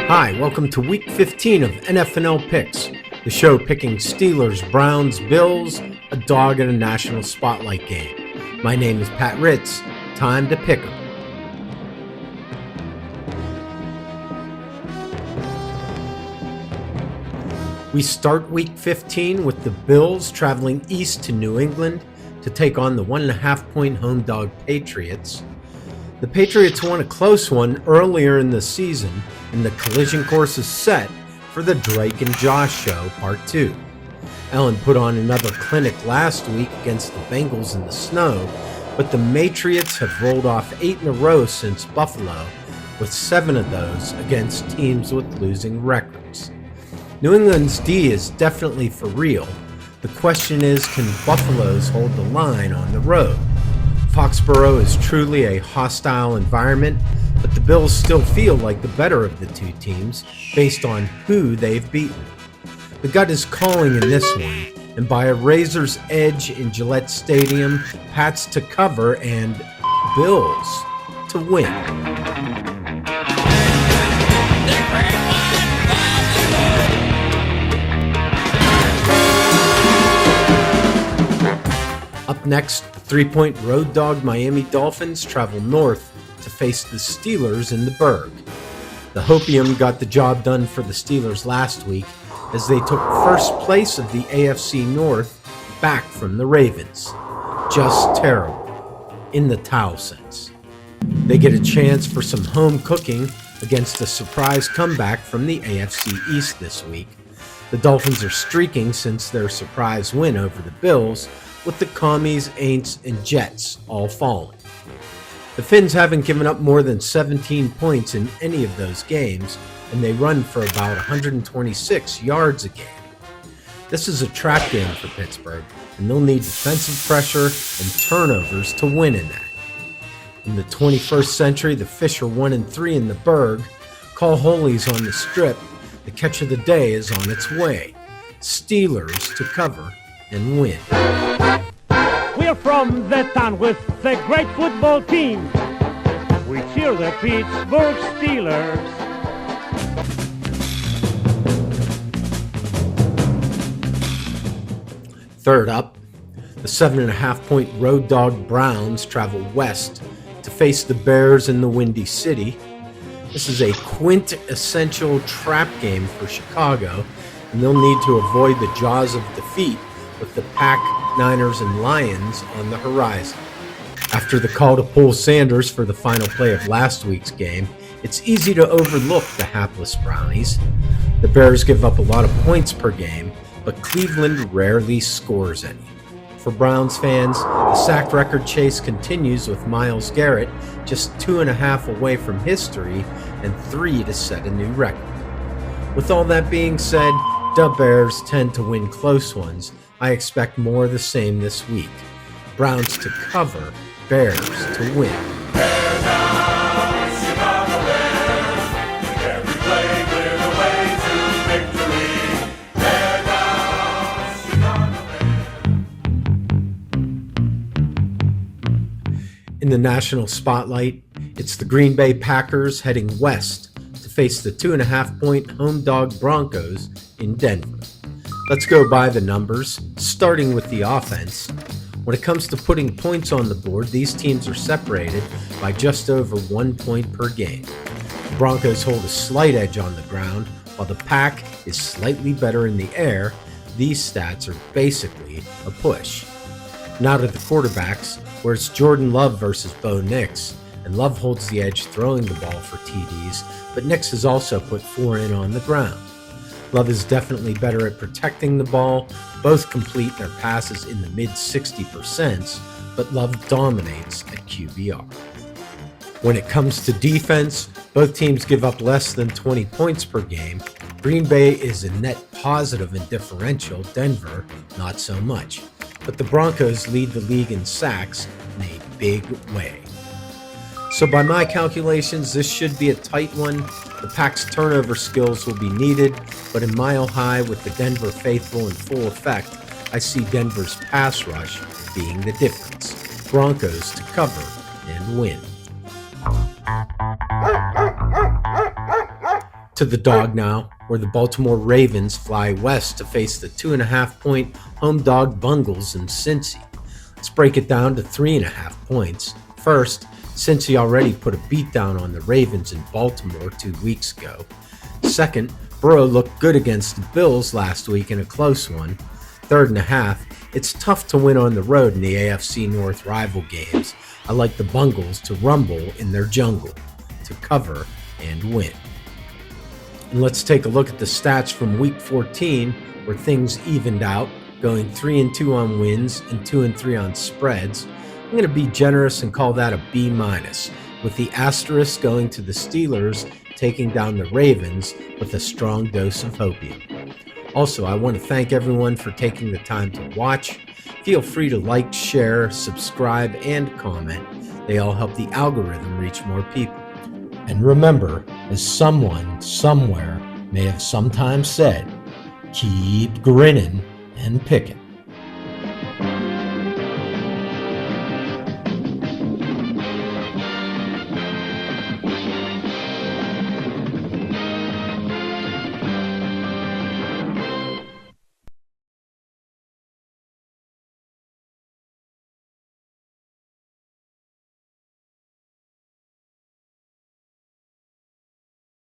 Hi, welcome to Week 15 of NFnL Pics, the show picking Steelers, Browns, Bills, a dog in a national spotlight game. My name is Pat Ritz. Time to pick 'em. We start Week 15 with the Bills traveling east to New England to take on the 1.5-point home dog Patriots. The Patriots won a close one earlier in the season, and the collision course is set for the Drake and Josh Show Part 2. Ellen put on another clinic last week against the Bengals in the snow, but the Matriots have rolled off 8 in a row since Buffalo, with 7 of those against teams with losing records. New England's D is definitely for real. The question is, can Buffalo's hold the line on the road? Foxborough is truly a hostile environment, but the Bills still feel like the better of the two teams based on who they've beaten. The gut is calling in this one, and by a razor's edge in Gillette Stadium, Pats to cover and Bills to win. Up next, the 3-point road dog Miami Dolphins travel north to face the Steelers in the Berg. The Hopium got the job done for the Steelers last week as they took first place of the AFC North back from the Ravens. Just terrible, in the towel sense. They get a chance for some home cooking against a surprise comeback from the AFC East this week. The Dolphins are streaking since their surprise win over the Bills, with the Commies, Aints, and Jets all falling. The Finns haven't given up more than 17 points in any of those games, and they run for about 126 yards a game. This is a trap game for Pittsburgh, and they'll need defensive pressure and turnovers to win in that. In the 21st century, the Fish are 1-3 in the Berg. Call Holy's on the strip. The catch of the day is on its way. Steelers to cover and win. We're from the town with the great football team. We cheer the Pittsburgh Steelers. Third up, the 7.5-point road dog Browns travel west to face the Bears in the Windy City. This is a quintessential trap game for Chicago, and they'll need to avoid the jaws of defeat with the Pack, Niners, and Lions on the horizon. After the call to pull Sanders for the final play of last week's game, it's easy to overlook the hapless Brownies. The Bears give up a lot of points per game, but Cleveland rarely scores any. For Browns fans, the sack record chase continues with Myles Garrett just 2.5 away from history and 3 to set a new record. With all that being said, the Bears tend to win close ones. I expect more of the same this week. Browns to cover, Bears to win. Bear down, Chicago Bears. With every play, clear the way to victory. Bear down, Chicago Bears. In the national spotlight, it's the Green Bay Packers heading west to face the 2.5-point home dog Broncos in Denver. Let's go by the numbers, starting with the offense. When it comes to putting points on the board, these teams are separated by just over 1 point per game. The Broncos hold a slight edge on the ground, while the Pack is slightly better in the air. These stats are basically a push. Now to the quarterbacks, where it's Jordan Love versus Bo Nix, and Love holds the edge throwing the ball for TDs, but Nix has also put 4 in on the ground. Love is definitely better at protecting the ball. Both complete their passes in the mid-60%, but Love dominates at QBR. When it comes to defense, both teams give up less than 20 points per game. Green Bay is a net positive in differential, Denver not so much. But the Broncos lead the league in sacks in a big way. So by my calculations, this should be a tight one. The Pack's turnover skills will be needed, but in Mile High with the Denver faithful in full effect, I see Denver's pass rush being the difference. Broncos to cover and win. To the dog now, where the Baltimore Ravens fly west to face the 2.5-point home dog Bungles in Cincy. Let's break it down to 3.5 points. First, Cincy already put a beatdown on the Ravens in Baltimore 2 weeks ago. Second, Burrow looked good against the Bills last week in a close one. 3.5, it's tough to win on the road in the AFC North rival games. I like the Bungles to rumble in their jungle, to cover and win. And let's take a look at the stats from Week 14, where things evened out, going 3-2 on wins and 2-3 on spreads. I'm going to be generous and call that a B-, with the asterisk going to the Steelers taking down the Ravens with a strong dose of hopium. Also, I want to thank everyone for taking the time to watch. Feel free to like, share, subscribe, and comment. They all help the algorithm reach more people. And remember, as someone somewhere may have sometimes said, keep grinning and picking.